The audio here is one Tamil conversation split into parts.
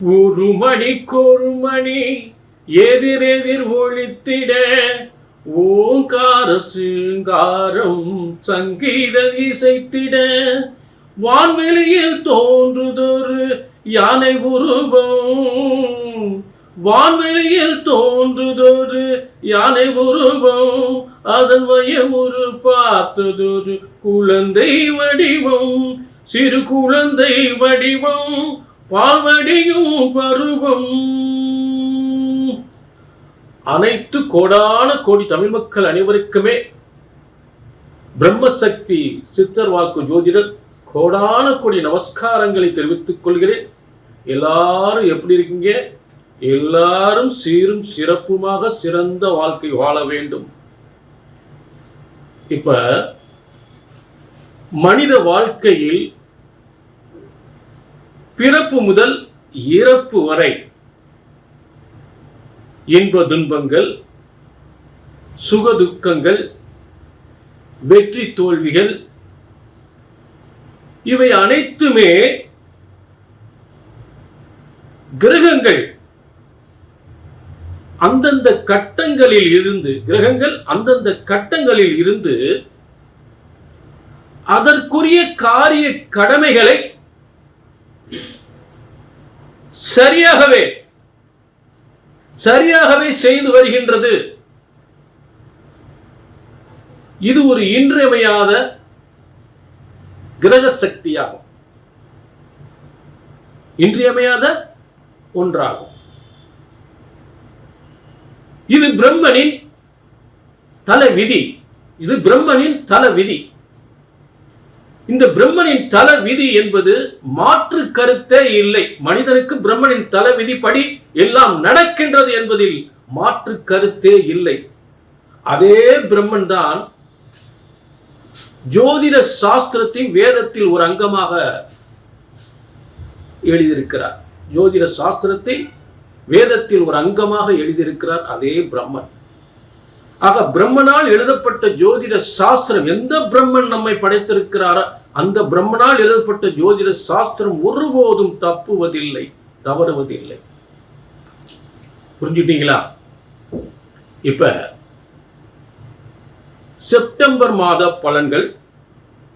ஒரு மணிக்கொரு மணி எதிரெதிர் ஒழித்திட ஓங்கார சிங்காரம் சங்கீத இசைத்திட வான்வெளியில் தோன்றுதொரு யானை உருவம், வான்வெளியில் தோன்றுதொரு யானை உருவம், அதன் வயமுறு பார்த்ததொரு குழந்தை வடிவம், சிறு குழந்தை வடிவம், பால்வடியும் பருவம். அனைத்து கோடான கோடி தமிழ் மக்கள் அனைவருக்குமே பிரம்மசக்தி சித்தர் வாக்கு ஜோதிடர் கோடான கோடி நமஸ்காரங்களை தெரிவித்துக் கொள்கிறேன். எல்லாரும் எப்படி இருக்கீங்க? எல்லாரும் சீரும் சிறப்புமாக சிறந்த வாழ்க்கை வாழ வேண்டும். இப்ப மனித வாழ்க்கையில் பிறப்பு முதல் இறப்பு வரை இன்ப துன்பங்கள், சுக துக்கங்கள், வெற்றி தோல்விகள், இவை அனைத்துமே கிரகங்கள் அந்தந்த கட்டங்களில் இருந்து அதற்குரிய காரிய கடமைகளை சரியாகவே செய்து வருகின்றது. இது ஒரு இன்றியமையாத கிரக சக்தியாகும், இன்றியமையாத ஒன்றாகும். இது பிரம்மனின் தலைவிதி. இந்த பிரம்மனின் தல விதி என்பது மாற்று கருத்தே இல்லை. மனிதனுக்கு பிரம்மனின் தல விதிப்படி எல்லாம் நடக்கின்றது என்பதில் மாற்று கருத்தே இல்லை. அதே பிரம்மன் தான் ஜோதிட சாஸ்திரத்தின் வேதத்தில் ஒரு அங்கமாக எழுதியிருக்கிறார். ஜோதிட சாஸ்திரத்தை வேதத்தில் ஒரு அங்கமாக எழுதியிருக்கிறார் அதே பிரம்மன். ஆக பிரம்மனால் எழுதப்பட்ட ஜோதிட சாஸ்திரம், எந்த பிரம்மன் நம்மை படைத்திருக்கிறாரோ அந்த பிரம்மனால் எழுதப்பட்ட ஜோதிட சாஸ்திரம் ஒருபோதும் தப்புவதில்லை, தவறுவதில்லை. புரிஞ்சுட்டீங்களா? இப்ப செப்டம்பர் மாத பலன்கள்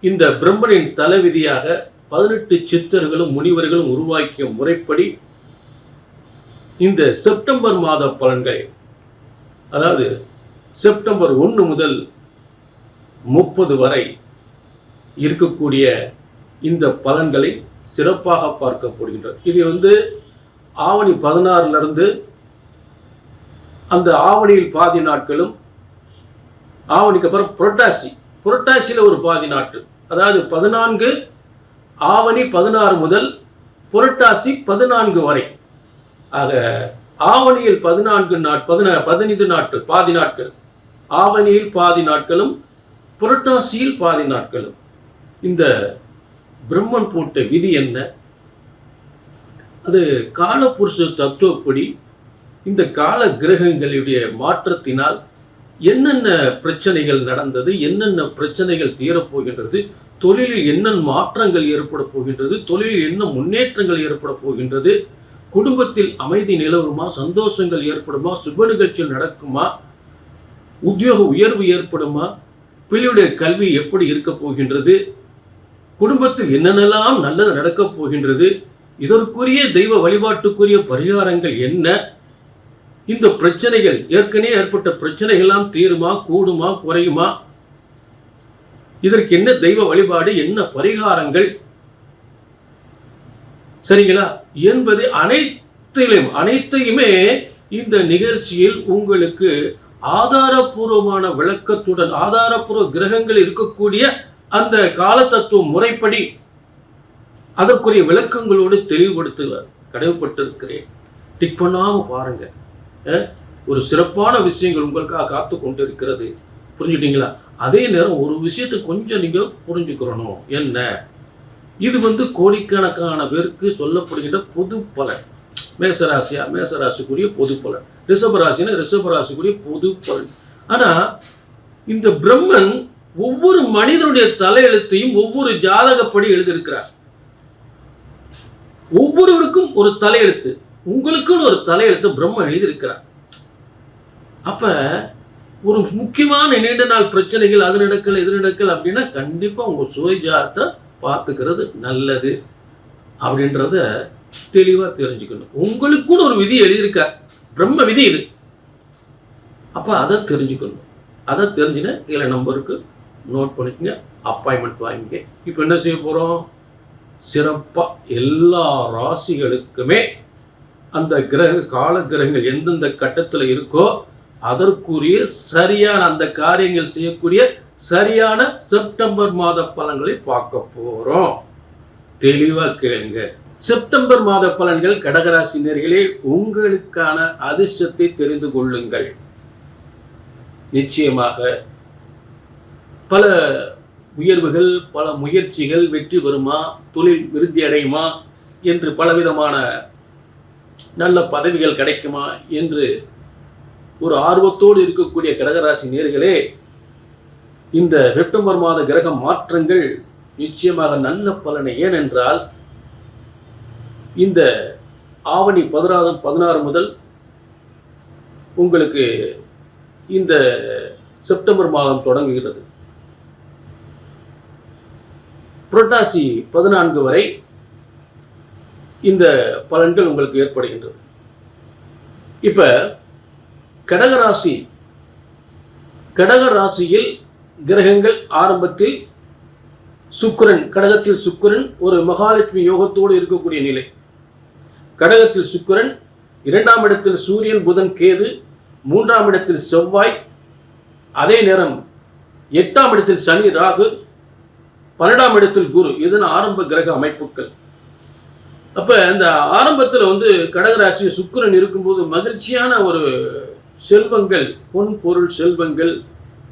இந்த பிரம்மனின் தலைவிதியாக 18 சித்தர்களும் முனிவர்களும் உருவாக்கிய முறைப்படி இந்த செப்டம்பர் மாத பலன்களை, அதாவது செப்டம்பர் 1 முதல் 30 வரை இருக்கக்கூடிய இந்த பலன்களை சிறப்பாக பார்க்க போகின்றோம். இது ஆவணி 16 அந்த ஆவணியில் பாதி நாட்களும், ஆவணிக்கு அப்புறம் புரட்டாசியில் ஒரு பாதி நாட்கள், அதாவது 14 ஆவணி 16 முதல் புரட்டாசி 14 வரை. ஆக ஆவணியில் 15 நாட்கள் பாதி நாட்கள், ஆவணியில் பாதி நாட்களும் புரட்டாசியில் பாதி நாட்களும். இந்த பிரம்மன் போட்ட விதி என்ன? அது காலபுருஷ தத்துவப்படி இந்த கால கிரகங்களுடைய மாற்றத்தினால் என்னென்ன பிரச்சனைகள் நடந்தது, என்னென்ன பிரச்சனைகள் தீரப்போகின்றது, தொழிலில் என்ன மாற்றங்கள் ஏற்பட போகின்றது, தொழிலில் என்ன முன்னேற்றங்கள் ஏற்பட போகின்றது, குடும்பத்தில் அமைதி நிலவுமா, சந்தோஷங்கள் ஏற்படுமா, சுப நிகழ்ச்சிகள் நடக்குமா, உத்தியோக உயர்வு ஏற்படுமா, பிள்ளையுடைய கல்வி எப்படி இருக்க போகின்றது, குடும்பத்தில் என்னென்னலாம் நல்லது நடக்கப் போகின்றது, இதற்குரிய தெய்வ வழிபாட்டுக்குரிய பரிகாரங்கள் என்ன, இந்த பிரச்சனைகள் ஏற்கனவே ஏற்பட்ட பிரச்சனைகள் எல்லாம் தீருமா, கூடுமா, குறையுமா, இதற்கு என்ன தெய்வ வழிபாடு, என்ன பரிகாரங்கள், சரிங்களா என்பது அனைத்தையுமே இந்த நிகழ்ச்சியில் உங்களுக்கு ஆதாரபூர்வமான விளக்கத்துடன், ஆதாரபூர்வ கிரகங்கள் இருக்கக்கூடிய அந்த கால தத்துவ முறைப்படி அதற்குரிய விளக்கங்களோடு தெளிவுபடுத்துவார் கடமைப்பட்டிருக்கிறேன். டிக் பண்ணாம பாருங்க, ஒரு சிறப்பான விஷயங்கள் உங்களுக்காக காத்து கொண்டு இருக்கிறது. புரிஞ்சுட்டீங்களா? அதே நேரம் ஒரு விஷயத்தை கொஞ்சம் நீங்க புரிஞ்சுக்கிறணும். என்ன? இது கோடிக்கணக்கான பேருக்கு சொல்லப்படுகின்ற பொது பலன். மேசராசிக்குரிய பொது பலன், ரிஷபராசிக்குரிய பொது பலன். ஆனா இந்த பிரம்மன் ஒவ்வொரு மனிதனுடைய தலையெழுத்தையும் ஒவ்வொரு ஜாதகப்படி எழுதியிருக்கிறார். ஒவ்வொருவருக்கும் ஒரு தலையெழுத்து, உங்களுக்குன்னு ஒரு தலையெழுத்து பிரம்ம எழுதியிருக்கிறார். அப்ப ஒரு முக்கியமான நீண்ட நாள் பிரச்சனைகள் அது நடக்கல இது நடக்கல அப்படின்னா கண்டிப்பா உங்க சுயஜாதத்தை பார்த்துக்கிறது நல்லது அப்படின்றத தெளிவா தெரிஞ்சுக்கணும். உங்களுக்குன்னு ஒரு விதி எழுதியிருக்கார், பிரம்ம விதி இது. அப்ப அதை தெரிஞ்சுக்கணும். அதை தெரிஞ்சுன்னா கீழே நம்பருக்கு நோட் பண்ணிக்கங்க, அப்பாயின்மெண்ட் வாங்கிங்க. இப்போ என்ன செய்ய போறோம்? சிறப்பா எல்லா ராசிகளுக்குமே அந்த கால கிரகங்கள் எந்தெந்த கட்டத்தில் இருக்கோ அதற்குரிய சரியான அந்த காரியங்கள் செய்யக்கூடிய சரியான செப்டம்பர் மாத பலன்களை பார்க்க போறோம். தெளிவா கேளுங்க. செப்டம்பர் மாத பலன்கள் கடகராசி நேயர்களே, உங்களுக்கான அதிர்ஷ்டத்தை தெரிந்து கொள்ளுங்கள். நிச்சயமாக பல உயர்வுகள், பல முயற்சிகள் வெற்றி பெறுமா, தொழில் விருத்தி அடையுமா என்று பலவிதமான நல்ல பதவிகள் கிடைக்குமா என்று ஒரு ஆர்வத்தோடு இருக்கக்கூடிய கடகராசி நேயர்களே, இந்த செப்டம்பர் மாத கிரக மாற்றங்கள் நிச்சயமாக நல்ல பலனை. ஏனென்றால் இந்த ஆவணி 16 முதல் உங்களுக்கு இந்த செப்டம்பர் மாதம் தொடங்குகிறது. புரட்டாசி 14 வரை இந்த பலன்கள் உங்களுக்கு ஏற்படுகின்றது. இப்ப கடகராசியில் கிரகங்கள் ஆரம்பத்தில் சுக்கிரன், கடகத்தில் சுக்கிரன் ஒரு மகாலட்சுமி யோகத்தோடு இருக்கக்கூடிய நிலை. கடகத்தில் சுக்கிரன், 2ஆம் இடத்தில் சூரியன், புதன், கேது, 3ஆம் இடத்தில் செவ்வாய், அதே நேரம் 8ஆம் இடத்தில் சனி, ராகு, 12ஆம் இடத்தில் குரு. இதன் ஆரம்ப கிரக அமைப்புகள். அப்ப இந்த ஆரம்பத்தில் கடகராசி சுக்கிரன் இருக்கும்போது மகிழ்ச்சியான ஒரு செல்வங்கள், பொன் பொருள் செல்வங்கள்,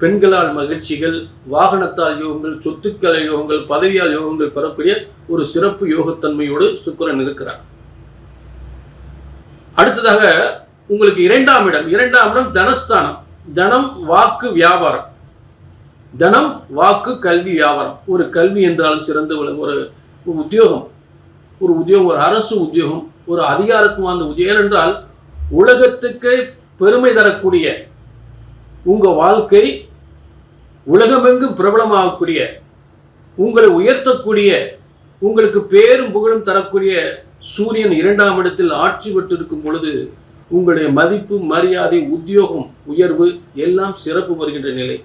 பெண்களால் மகிழ்ச்சிகள், வாகனத்தால் யோகங்கள், சொத்துக்கள் யோகங்கள், பதவியால் யோகங்கள் பெறக்கூடிய ஒரு சிறப்பு யோகத்தன்மையோடு சுக்கிரன் இருக்கிறார். அடுத்ததாக உங்களுக்கு 2ஆம் இடம் தனஸ்தானம். தனம், வாக்கு, வியாபாரம். தனம், வாக்கு, கல்வி, வியாபாரம். ஒரு கல்வி என்றாலும் சிறந்த ஒரு உத்தியோகம், ஒரு அரசு உத்தியோகம், ஒரு அதிகாரத்துவமான உத்தியோகம். ஏனென்றால் உலகத்துக்கு பெருமை தரக்கூடிய உங்க வாழ்க்கை, உலகமெங்கும் பிரபலமாகக்கூடிய, உங்களை உயர்த்தக்கூடிய, உங்களுக்கு பேரும் புகழும் தரக்கூடிய சூரியன் 2ஆம் இடத்தில் ஆட்சி பெற்றிருக்கும் பொழுது உங்களுடைய மதிப்பு, மரியாதை, உத்தியோகம், உயர்வு எல்லாம் சிறப்பு வருகின்ற நிலை.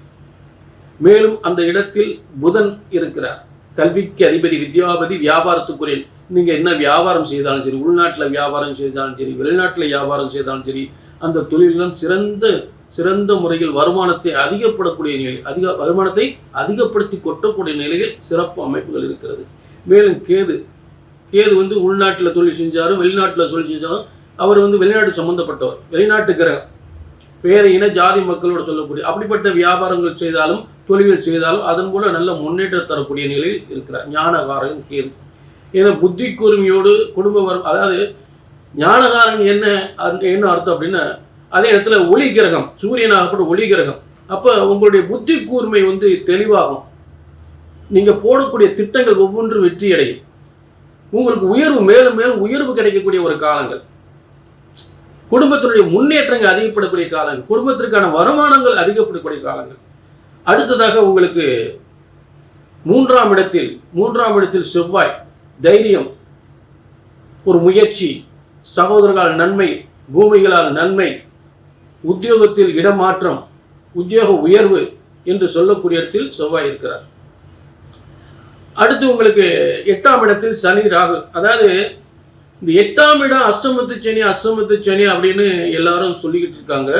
மேலும் அந்த இடத்தில் புதன் இருக்கிறார், கல்விக்கு அதிபதி, வித்யாபதி, வியாபாரத்துக்குரிய. நீங்க என்ன வியாபாரம் செய்தாலும் சரி, உள்நாட்டில் வியாபாரம் செய்தாலும் சரி, வெளிநாட்டில் வியாபாரம் செய்தாலும் சரி, அந்த தொழிலும் சிறந்த முறையில் வருமானத்தை அதிகப்படக்கூடிய நிலை, வருமானத்தை அதிகப்படுத்தி கொட்டக்கூடிய நிலையில் சிறப்பு அமைப்புகள் இருக்கிறது. மேலும் கேது உள்நாட்டில் தொழில் செஞ்சாலும் வெளிநாட்டில் தொழில் செஞ்சாலும் அவர் வெளிநாட்டு சம்பந்தப்பட்டவர், வெளிநாட்டு கிரகம், வேற இன ஜாதி மக்களோடு சொல்லக்கூடிய அப்படிப்பட்ட வியாபாரங்கள் செய்தாலும் தொழில்கள் செய்தாலும் அதன் மூலம் நல்ல முன்னேற்றம் தரக்கூடிய நிலையில் இருக்கிறார். ஞானகாரன் கேது. ஏன்னா புத்தி கூர்மையோடு குடும்ப வரும், அதாவது ஞானகாரன் என்ன அர்த்தம் அப்படின்னா, அதே இடத்துல ஒளி கிரகம், சூரியனாகப்பட்ட ஒளி கிரகம். அப்போ உங்களுடைய புத்தி கூர்மை தெளிவாகும். நீங்க போடக்கூடிய திட்டங்கள் ஒவ்வொன்றும் வெற்றி அடையும். உங்களுக்கு உயர்வு, மேலும் மேலும் உயர்வு கிடைக்கக்கூடிய ஒரு காலங்கள், குடும்பத்தினுடைய முன்னேற்றங்கள் அதிகப்படக்கூடிய காலங்கள், குடும்பத்திற்கான வருமானங்கள் அதிகப்படக்கூடிய காலங்கள். அடுத்ததாக உங்களுக்கு 3ஆம் இடத்தில் செவ்வாய், தைரியம், ஒரு முயற்சி, சகோதரர்களால் நன்மை, பூமிகளால் நன்மை, உத்தியோகத்தில் இடமாற்றம், உத்தியோக உயர்வு என்று சொல்லக்கூடிய இடத்தில் செவ்வாய் இருக்கிறார். அடுத்து உங்களுக்கு 8ஆம் இடத்தில் சனி, ராகு. அதாவது இந்த 8ஆம் இடம் அஷ்டமத்து சனி அப்படின்னு எல்லாரும் சொல்லிக்கிட்டு இருக்காங்க.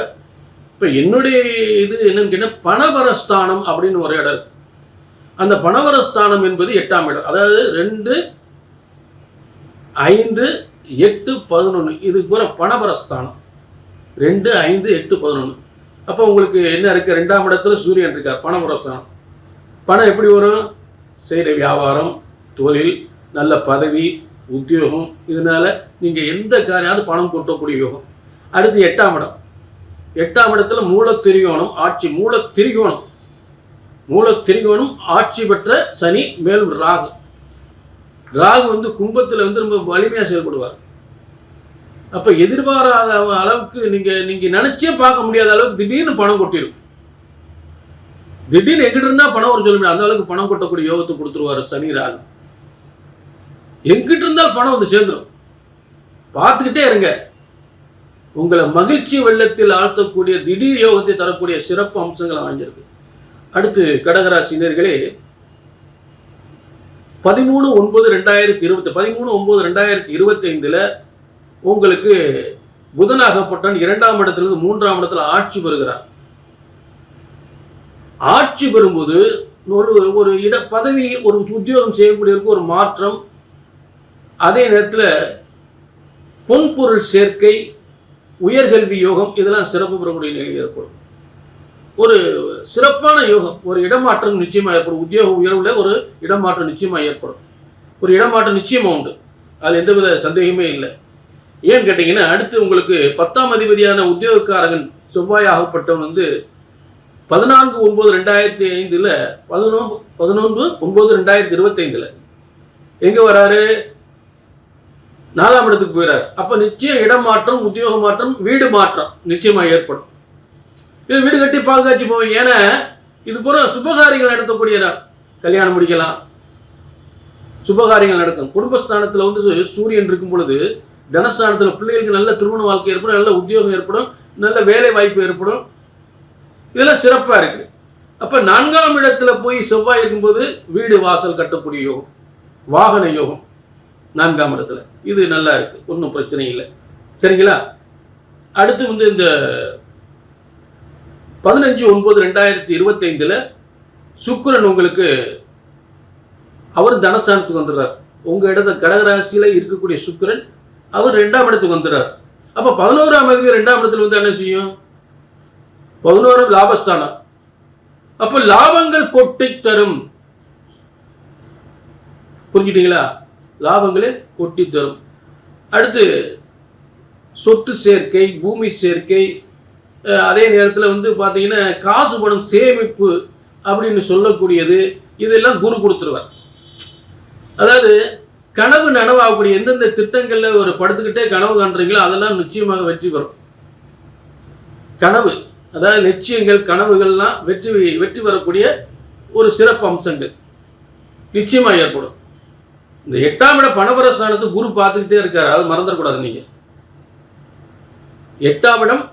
இப்போ என்னுடைய இது என்னன்னு கேட்டால் பணவரஸ்தானம் அப்படின்னு ஒரு இடம் இருக்கு. அந்த பணவரஸ்தானம் என்பது 8ஆம் இடம். அதாவது 2, 5, 8, 11 இது பூரா பணவரஸ்தானம். 2, 5, 8, 11. அப்போ உங்களுக்கு என்ன இருக்கு? 2ஆம் இடத்துல சூரியன் இருக்கார், பணவரஸ்தானம். பணம் எப்படி வரும்? செய்கிற வியாபாரம், தொழில், நல்ல பதவி, உத்தியோகம், இதனால நீங்க எந்த காரியாவது பணம் கொட்டக்கூடிய யோகம். அடுத்து 8ஆம் இடம். 8ஆம் இடத்துல மூலத்திரிகோணம் ஆட்சி, மூலத்திரிகோணம் ஆட்சி பெற்ற சனி, மேலும் ராகு. ராகு வந்து கும்பத்தில் வந்து ரொம்ப வலிமையாக செயல்படுவார். அப்போ எதிர்பாராத அளவுக்கு நீங்கள் நினச்சே பார்க்க முடியாத அளவுக்கு திடீர்னு பணம் கொட்டிடும். திடீர்னு எங்கிட்ட இருந்தால் பணம் ஒரு சொல்ல முடியாது, அந்த அளவுக்கு பணம் கொட்டக்கூடிய யோகத்தை கொடுத்துருவார் சனி ராகு. எங்கிட்ட இருந்தால் பணம் வந்து சேர்ந்துடும். பார்த்துக்கிட்டே இருங்க. உங்களை மகிழ்ச்சி வெள்ளத்தில் ஆழ்த்தக்கூடிய திடீர் யோகத்தை தரக்கூடிய சிறப்பு அம்சங்கள் அமைஞ்சிருக்கு. அடுத்து கடகராசினர்களே, 13/9/2025 உங்களுக்கு புதனாகப்பட்டான் 2ஆம் இடத்திலிருந்து 3ஆம் இடத்துல ஆட்சி பெறுகிறார். ஆட்சி பெறும்போது ஒரு பதவி, ஒரு உத்தியோகம் செய்யக்கூடியவருக்கு ஒரு மாற்றம், அதே நேரத்தில் பொன்பொருள் சேர்க்கை, உயர்கல்வி யோகம், இதெல்லாம் சிறப்பு பெறக்கூடிய நிலை ஏற்படும். ஒரு சிறப்பான யோகம், ஒரு இடமாற்றம் நிச்சயமாக ஏற்படும். உத்தியோக உயர்வில் ஒரு இடமாற்றம் நிச்சயமாக ஏற்படும். ஒரு இடமாற்றம் நிச்சயமாக உண்டு, அது எந்தவித சந்தேகமே இல்லை. ஏன்னு கேட்டிங்கன்னா, அடுத்து உங்களுக்கு 10ஆம் அதிபதியான உத்தியோகக்காரகன் செவ்வாயாகப்பட்டவன் வந்து 14/9/2005 11/9/2025 எங்கே வராரு? 4ஆம் இடத்துக்கு போயிறாரு. அப்போ நிச்சயம் இடமாற்றம், உத்தியோக மாற்றம், வீடு மாற்றம் நிச்சயமாக ஏற்படும். இது வீடு கட்டி பாதுகாச்சு போவீங்க. ஏன்னா இது போல சுபகாரியங்கள் நடத்தக்கூடிய கல்யாணம் முடிக்கலாம், சுபகாரியங்கள் நடக்கும். குடும்பஸ்தானத்தில் வந்து சூரியன் இருக்கும் பொழுது தனஸ்தானத்தில் பிள்ளைகளுக்கு நல்ல திருமண வாழ்க்கை ஏற்படும், நல்ல உத்தியோகம் ஏற்படும், நல்ல வேலை வாய்ப்பு ஏற்படும். இதெல்லாம் சிறப்பாக இருக்கு. அப்போ 4ஆம் இடத்துல போய் செவ்வாய் இருக்கும்போது வீடு வாசல் கட்டக்கூடிய யோகம், வாகன யோகம் 4ஆம் இடத்துல, இது நல்லா இருக்கு, ஒன்றும் பிரச்சனை இல்லை. சரிங்களா? அடுத்து வந்து இந்த 15/9/2025 சுக்கிரன் உங்களுக்கு அவர் தனஸ்தானத்துக்கு வந்துடுறார். உங்கள் இடத்த கடகராசியில் இருக்கக்கூடிய சுக்கிரன் அவர் 2ஆம் இடத்துக்கு வந்துடுறார். அப்போ 11ஆம் அதிபதி 2ஆம் இடத்துல வந்து என்ன செய்யும்? 11ஆம் லாபஸ்தானம். அப்போ லாபங்கள் கொட்டி தரும். புரிஞ்சுட்டீங்களா? லாபங்களே கொட்டி தரும். அடுத்து சொத்து சேர்க்கை, பூமி சேர்க்கை, அதே நேரத்தில் வந்து பார்த்தீங்கன்னா காசு பணம் சேமிப்பு அப்படின்னு சொல்லக்கூடியது, இதெல்லாம் குரு கொடுத்துருவார். அதாவது கனவு நனவாகக்கூடிய எந்தெந்த திட்டங்களில் ஒரு படுத்துக்கிட்டே கனவு காண்றீங்களோ அதெல்லாம் நிச்சயமாக வெற்றி பெறும். கனவு, அதாவது லட்சியங்கள், கனவுகள்லாம் வெற்றி வரக்கூடிய ஒரு சிறப்பு அம்சங்கள் நிச்சயமாக ஏற்படும். இந்த 8ஆம் இட பணபரஸ்தானத்தை குரு பார்த்துக்கிட்டே இருக்காரு, அது மறந்துடக்கூடாது. நீங்கள் 8ஆம் இடம்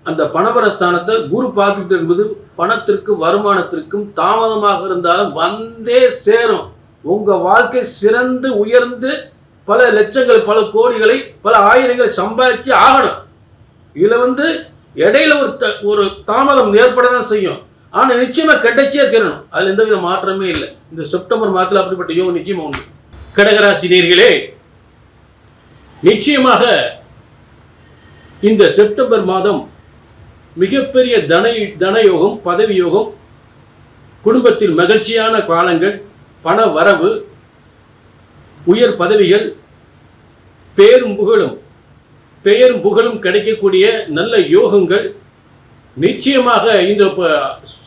அந்த பணபரஸ்தானத்தை குரு பார்த்துக்கிட்டு என்பது பணத்திற்கும் வருமானத்திற்கும் தாமதமாக இருந்தாலும் வந்தே சேரும். உங்கள் வாழ்க்கை சிறந்து உயர்ந்து பல லட்சங்கள், பல கோடிகளை, பல ஆயிரங்களை சம்பாதிச்சு ஆகணும். இதில் வந்து இடையில ஒரு தாமதம் ஏற்பட தான் செய்யும், ஆனால் நிச்சயமாக கிடைச்சே தீரணும். அதில் எந்தவித மாற்றமே இல்லை. இந்த செப்டம்பர் மாதத்தில் அப்படிப்பட்ட யோகம் நிச்சயமாக உண்டு. கடகராசி நேயர்களே, நிச்சயமாக இந்த செப்டம்பர் மாதம் மிகப்பெரிய தனயோகம், பதவி யோகம், குடும்பத்தில் மகிழ்ச்சியான காலங்கள், பண வரவு, உயர் பதவிகள், பெயரும் புகழும் கிடைக்கக்கூடிய நல்ல யோகங்கள் நிச்சயமாக இந்த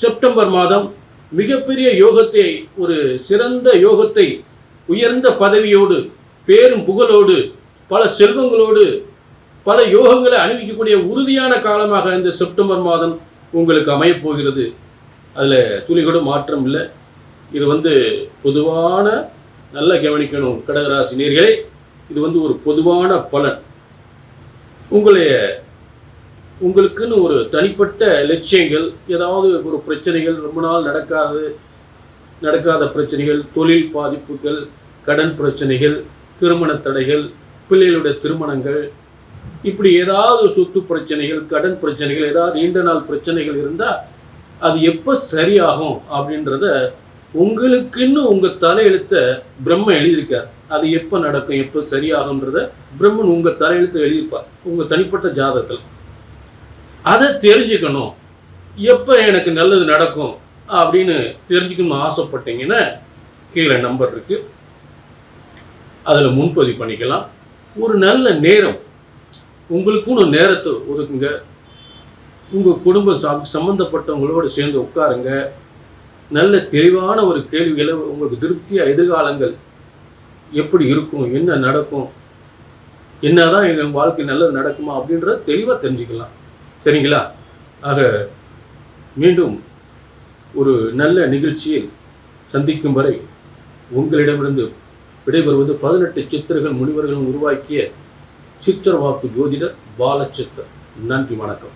செப்டம்பர் மாதம் மிகப்பெரிய யோகத்தை, ஒரு சிறந்த யோகத்தை, உயர்ந்த பதவியோடு, பேரும் புகழோடு, பல செல்வங்களோடு, பல யோகங்களை அணிவிக்கக்கூடிய உறுதியான காலமாக இந்த செப்டம்பர் மாதம் உங்களுக்கு அமையப்போகிறது. அதில் துளி கூட மாற்றம் இல்லை. இது வந்து பொதுவான, நல்லா கவனிக்கணும் கடகராசி நேயர்களே, இது வந்து ஒரு பொதுவான பலன். உங்களுக்குன்னு ஒரு தனிப்பட்ட லட்சியங்கள், ஏதாவது ஒரு பிரச்சனைகள், ரொம்ப நாள் நடக்காத பிரச்சனைகள், தொழில் பாதிப்புகள், கடன் பிரச்சனைகள், திருமண தடைகள், பிள்ளைகளுடைய திருமணங்கள், இப்படி ஏதாவது சொத்து பிரச்சனைகள், கடன் பிரச்சனைகள், ஏதாவது நீண்ட நாள் பிரச்சனைகள் இருந்தால் அது எப்போ சரியாகும் அப்படின்றத உங்களுக்குன்னு உங்கள் தலையெழுத்த பிரம்மன் எழுதியிருக்கார். அது எப்போ நடக்கும், எப்போ சரியாகும்ன்றத பிரம்மன் உங்கள் தலையெழுத்து எழுதியிருப்பார் உங்கள் தனிப்பட்ட ஜாதகத்தில். அதை தெரிஞ்சுக்கணும். எப்போ எனக்கு நல்லது நடக்கும் அப்படின்னு தெரிஞ்சுக்கணும்னு ஆசைப்பட்டீங்கன்னா கீழே நம்பர் இருக்குது, அதில் முன்பதிவு பண்ணிக்கலாம். ஒரு நல்ல நேரம், உங்களுக்குன்னு ஒரு நேரத்தை ஒதுக்குங்க. உங்கள் குடும்பம் சம்மந்தப்பட்டவங்களோடு சேர்ந்து உட்காருங்க. நல்ல தெளிவான ஒரு கேள்விகளை, உங்களுக்கு திருப்தியாக எதிர்காலங்கள் எப்படி இருக்கும், என்ன நடக்கும், என்னதான் எங்கள் வாழ்க்கை நல்லது நடக்குமா அப்படின்றத தெளிவாக தெரிஞ்சுக்கலாம். சரிங்களா? ஆக மீண்டும் ஒரு நல்ல நிகழ்ச்சியில் சந்திக்கும் வரை உங்களிடமிருந்து விடைபெறுவது 18 சித்தர்கள் முனிவர்களும் உருவாக்கிய சித்திரவாக்கு ஜோதிடர் பாலச்சித்தர். நன்றி, வணக்கம்.